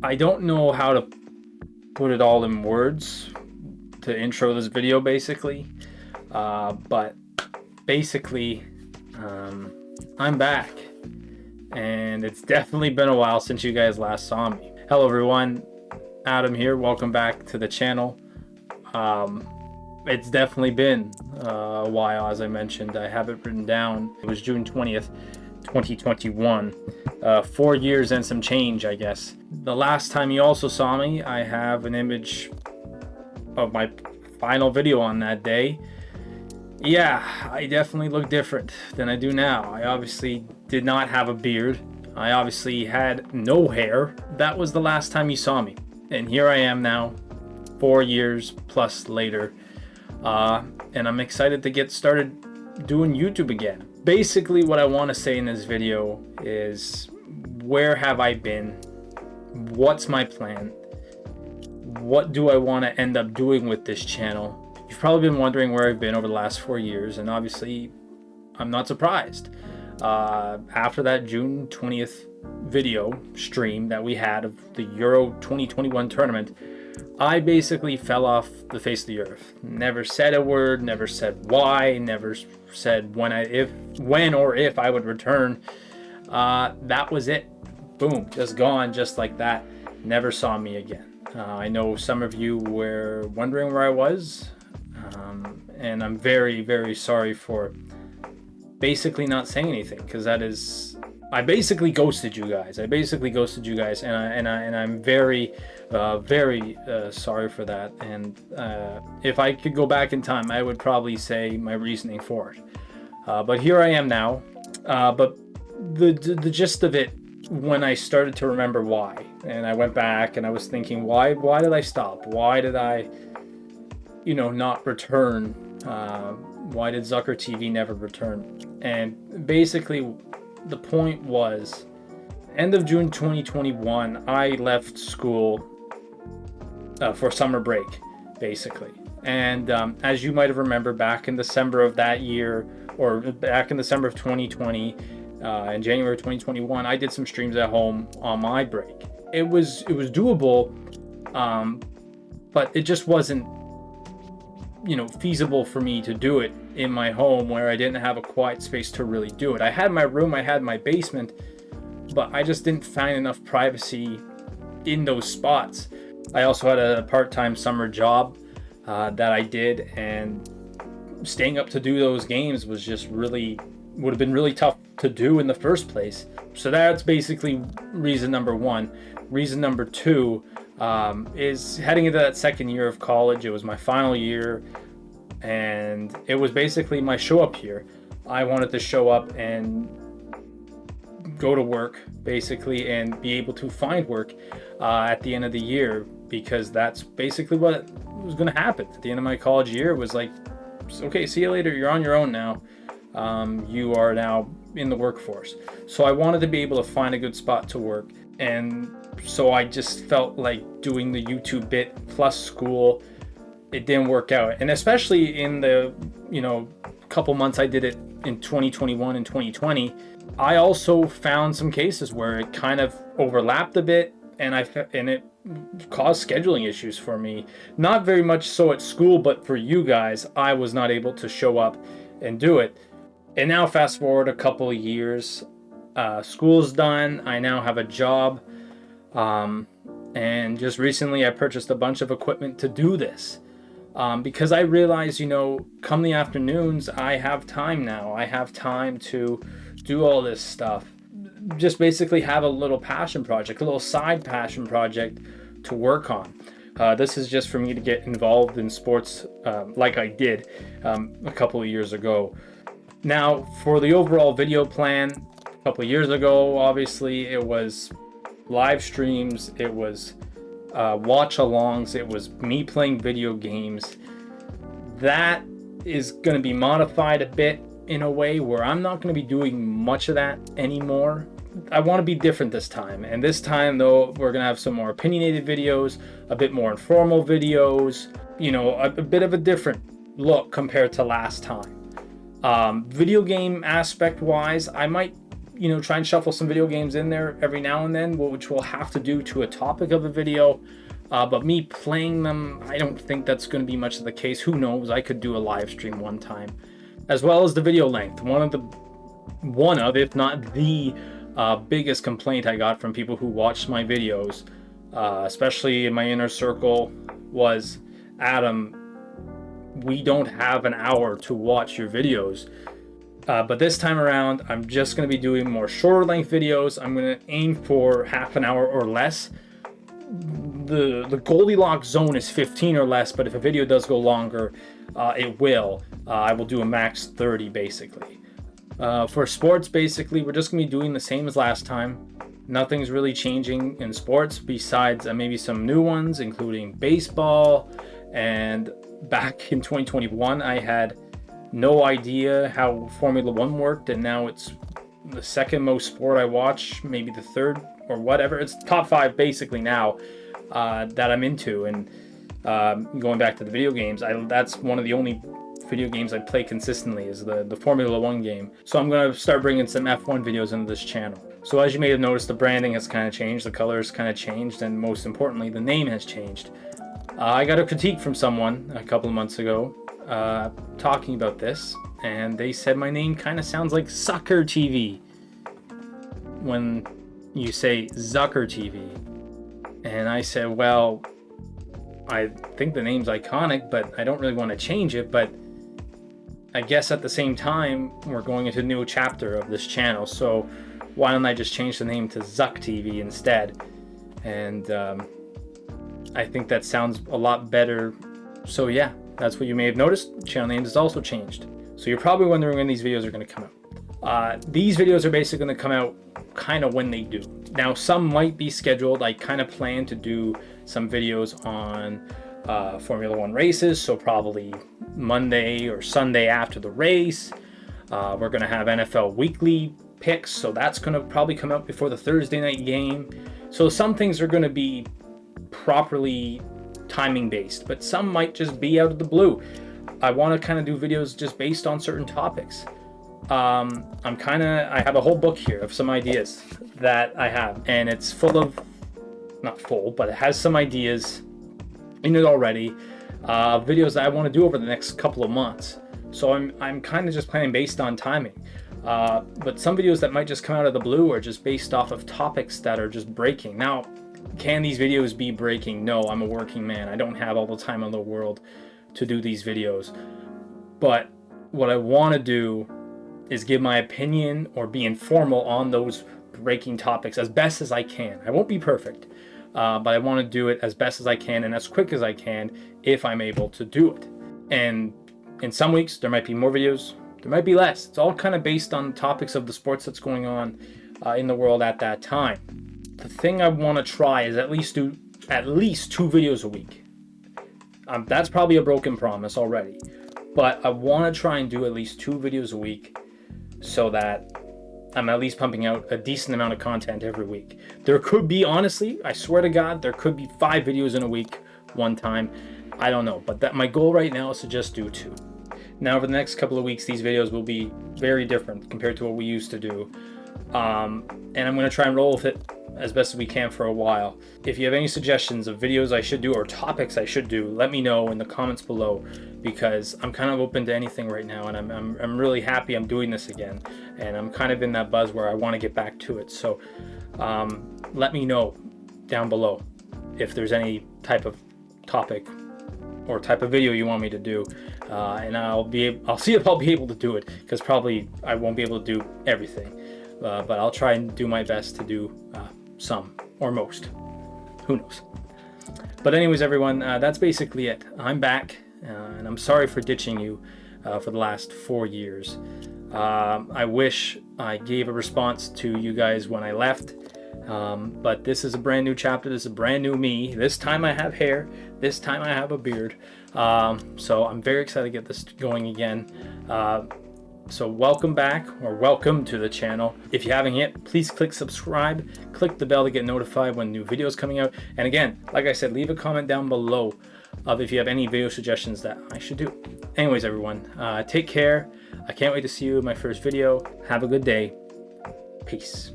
I don't know how to put it all in words to intro this video, basically. But basically, I'm back. And it's definitely been a while since you guys last saw me. Hello, everyone. Adam here. Welcome back to the channel. It's definitely been a while, as I mentioned. I have it written down. It was June 20th, 2021. 4 years and some change, I guess. The last time you also saw me, I have an image of my final video on that day. Yeah, I definitely look different than I do now. I obviously did not have a beard. I obviously had no hair. That was the last time you saw me. And here I am now, 4 years plus later. And I'm excited to get started doing YouTube again. Basically, what I want to say in this video is, where have I been? What's my plan? What do I want to end up doing with this channel? You've probably been wondering where I've been over the last 4 years, and obviously, I'm not surprised. After that June 20th video stream that we had of the Euro 2021 tournament, I basically fell off the face of the earth. Never said a word, never said why, never said when or if I would return. That was it. Boom, just gone, just like that. Never saw me again. I know some of you were wondering where I was, and I'm very, very sorry for basically not saying anything, because I basically ghosted you guys. And I'm very, very sorry for that. And if I could go back in time, I would probably say my reasoning for it. But here I am now. But the gist of it, when I started to remember why, and I went back and I was thinking, why did I stop? Why did I, not return? Why did Zucker TV never return? And basically, the point was, end of June 2021, I left school for summer break, basically. And as you might have remembered, back in December of that year, or back in December of 2020, in January of 2021, I did some streams at home on my break. It was doable, but it just wasn't feasible for me to do it in my home, where I didn't have a quiet space to really do it. I had my room, I had my basement, but I just didn't find enough privacy in those spots. I also had a part-time summer job that I did, and staying up to do those games was just would have been really tough to do in the first place. So that's basically reason number one. Reason number two is heading into that second year of college. It was my final year, and it was basically my show up year. I wanted to show up and go to work, basically, and be able to find work at the end of the year, because that's basically what was going to happen. At the end of my college year, it was like, okay, see you later, you're on your own now. You are now in the workforce. So I wanted to be able to find a good spot to work, and so I just felt like doing the YouTube bit plus school, it didn't work out. And especially in the couple months I did it in 2021 and 2020, I also found some cases where it kind of overlapped a bit, and it caused scheduling issues for me. Not very much so at school, but for you guys, I was not able to show up and do it. And now fast forward a couple of years, school's done, I now have a job, and just recently I purchased a bunch of equipment to do this, because I realized, come the afternoons, I have time now. I have time to do all this stuff. Just basically have a little passion project, a little side passion project to work on. This is just for me to get involved in sports like I did a couple of years ago. Now, for the overall video plan, a couple of years ago, obviously, it was live streams, it was watch-alongs, it was me playing video games. That is going to be modified a bit in a way where I'm not going to be doing much of that anymore. I want to be different this time. And this time, though, we're going to have some more opinionated videos, a bit more informal videos, a bit of a different look compared to last time. Video game aspect wise, I might try and shuffle some video games in there every now and then, which we'll have to do to a topic of a video. But me playing them, I don't think that's going to be much of the case. Who knows? I could do a live stream one time. As well as the video length. One of, if not the biggest complaint I got from people who watched my videos, especially in my inner circle, was, Adam, we don't have an hour to watch your videos. But this time around, I'm just going to be doing more shorter length videos. I'm going to aim for half an hour or less. The Goldilocks zone is 15 or less, but if a video does go longer, it will. I will do a max 30 basically. For sports, basically, we're just going to be doing the same as last time. Nothing's really changing in sports besides maybe some new ones, including baseball. And back in 2021, I had no idea how Formula One worked, and now it's the second most sport I watch, maybe the third or whatever. It's top 5 basically now that I'm into. And going back to the video games, that's one of the only video games I play consistently is the Formula One game. So I'm going to start bringing some F1 videos into this channel. So as you may have noticed, the branding has kind of changed, the colors kind of changed, and most importantly, the name has changed. I got a critique from someone a couple of months ago talking about this, and they said my name kind of sounds like Sucker TV when you say Zucker TV. And I said, well, I think the name's iconic, but I don't really want to change it. But I guess at the same time, we're going into a new chapter of this channel, so why don't I just change the name to Zuck TV instead? And I think that sounds a lot better. So yeah, that's what you may have noticed. Channel name has also changed. So you're probably wondering when these videos are going to come out. These videos are basically going to come out kind of when they do. Now, some might be scheduled. I kind of plan to do some videos on Formula One races, so probably Monday or Sunday after the race. We're going to have NFL weekly picks, so that's going to probably come out before the Thursday night game. So some things are going to be properly timing based, but some might just be out of the blue. I want to kind of do videos just based on certain topics. I have a whole book here of some ideas that I have, and it's full of, not full, but it has some ideas in it already, videos that I want to do over the next couple of months. So I'm kind of just planning based on timing. But some videos that might just come out of the blue are just based off of topics that are just breaking. Now, can these videos be breaking? No, I'm a working man. I don't have all the time in the world to do these videos. But what I want to do is give my opinion or be informal on those breaking topics as best as I can. I won't be perfect, but I want to do it as best as I can and as quick as I can if I'm able to do it. And in some weeks, there might be more videos, there might be less. It's all kind of based on topics of the sports that's going on in the world at that time. The thing I want to try is at least do at least 2 videos a week. That's probably a broken promise already, but I want to try and do at least 2 videos a week so that I'm at least pumping out a decent amount of content every week. There could be, honestly, I swear to God, there could be 5 videos in a week one time. I don't know, but my goal right now is to just do 2. Now, over the next couple of weeks, these videos will be very different compared to what we used to do. And I'm going to try and roll with it as best as we can for a while. If you have any suggestions of videos I should do or topics I should do, let me know in the comments below, because I'm kind of open to anything right now, and I'm really happy I'm doing this again, and I'm kind of in that buzz where I want to get back to it. So let me know down below if there's any type of topic or type of video you want me to do, and I'll see if I'll be able to do it, because probably I won't be able to do everything, but I'll try and do my best to do some or most. Who knows? But anyways, everyone, that's basically it. I'm back, and I'm sorry for ditching you for the last 4 years. I wish I gave a response to you guys when I left, but this is a brand new chapter. This is a brand new me. This time I have hair. This time I have a beard. So I'm very excited to get this going again. So welcome back, or welcome to the channel. If you haven't yet, please click subscribe, click the bell to get notified when new videos coming out. And again, like I said, leave a comment down below of if you have any video suggestions that I should do. Anyways, everyone, take care. I can't wait to see you in my first video. Have a good day. Peace.